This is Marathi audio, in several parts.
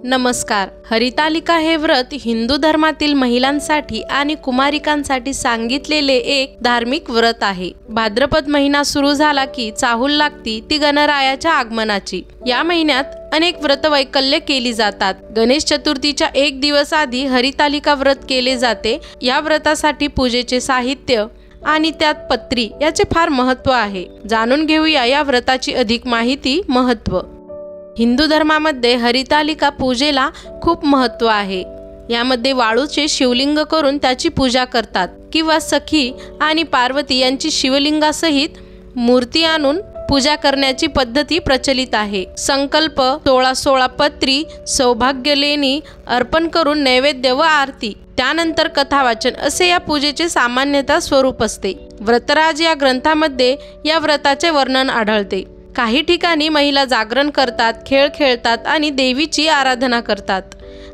नमस्कार। हरितालिका हे व्रत हिंदू धर्मातील महिलांसाठी आणि कुमारिकांसाठी सांगितलेले एक धार्मिक व्रत आहे। भाद्रपद महिना सुरू झाला की चाहूल लागती ती गणरायाच्या आगमनाची। या महिन्यात अनेक व्रत वैकल्य केली जातात। गणेश चतुर्थीच्या एक दिवस आधी हरितालिका व्रत केले जाते। या व्रतासाठी पूजेचे साहित्य आणि त्यात पत्री याचे फार महत्त्व आहे। जाणून घेऊया या व्रताची अधिक माहिती। महत्त्व। हिंदू धर्मामध्ये हरितालिका पूजेला खूप महत्त्व आहे। यामध्ये वाळूचे शिवलिंग करून त्याची पूजा करतात किंवा सखी आणि पार्वती यांची शिवलिंगासहित मूर्ती आणून पूजा करण्याची पद्धती प्रचलित आहे। संकल्प 16 पत्री सौभाग्य लेणी अर्पण करून नैवेद्य व आरती त्यानंतर कथा वाचन असे या पूजेचे सामान्यतः स्वरूप असते। व्रतराज या ग्रंथामध्ये या व्रताचे वर्णन आढळते। काही ठिकाणी महिला जागरण करतात, खेळ खेळतात आणि देवीची आराधना करतात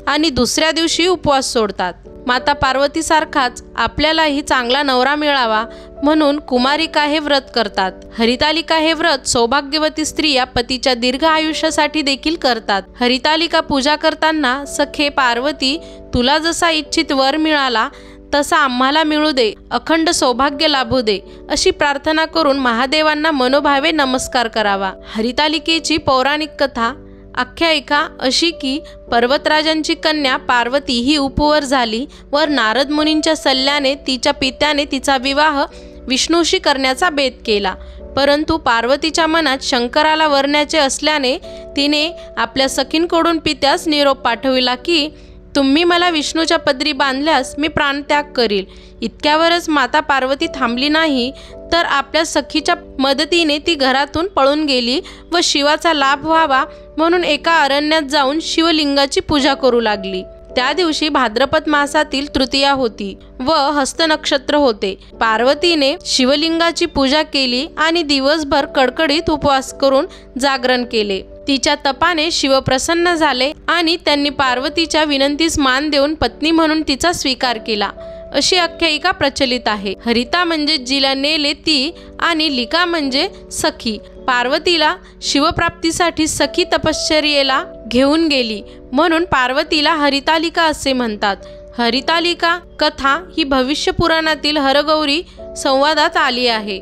आणि दुसऱ्या दिवशी उपवास सोडतात। माता पार्वती सारखाच आपल्यालाही चांगला नवरा मिळावा म्हणून कुमारिका हे व्रत करतात। हरितालिका हे व्रत सौभाग्यवती स्त्रिया पतीच्या दीर्घ आयुष्यासाठी देखील करतात। हरितालिका पूजा करताना सखे पार्वती तुला जसा इच्छित वर मिळाला तसा आम्हाला मिळू दे, अखंड सौभाग्य लाभू दे अशी प्रार्थना करून महादेवांना मनोभावे नमस्कार करावा। हरितालिकेची पौराणिक कथा आख्यायिका अशी की पर्वतराजांची कन्या पार्वती ही उपवर झाली व नारद मुनींच्या सल्ल्याने तिच्या पित्याने तिचा विवाह विष्णूशी करण्याचा बेत केला। परंतु पार्वतीच्या मनात शंकराला वरण्याचे असल्याने तिने आपल्या सखींकडून पित्यास निरोप पाठविला की तुम्ही मला विष्णूच्या पदरी बांधल्यास मी प्राणत्याग करील। इतक्यावरच माता पार्वती थांबली नाही तर आपल्या सखीच्या मदतीने ती घरातून पळून गेली व शिवाचा लाभ व्हावा म्हणून एका अरण्यात जाऊन शिवलिंगाची पूजा करू लागली। त्या दिवशी भाद्रपद मासातील तृतीया होती व हस्त नक्षत्र होते। पार्वतीने शिवलिंगाची पूजा केली आणि दिवसभर कडकडीत उपवास करून जागरण केले। तिच्या तपाने शिव प्रसन्न झाले आणि त्यांनी पार्वतीच्या विनंतीस मान देऊन पत्नी म्हणून तिचा स्वीकार केला अशी आख्यायिका प्रचलित आहे। हरिता म्हणजे जिला नेले ती आणि लिका म्हणजे सखी। पार्वतीला शिवप्राप्तीसाठी सखी तपश्चर्येला घेऊन गेली म्हणून पार्वतीला हरितालिका असे म्हणतात। हरितालिका कथा ही भविष्य पुराणातील हरगौरी संवादात आली आहे।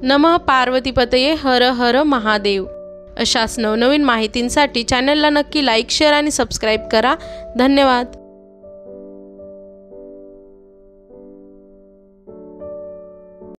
नमः पार्वतीपतये हर हर महादेव। अशाच नवनवीन माहितींसाठी चॅनलला नक्की लाईक, शेअर आणि सबस्क्राईब करा। धन्यवाद।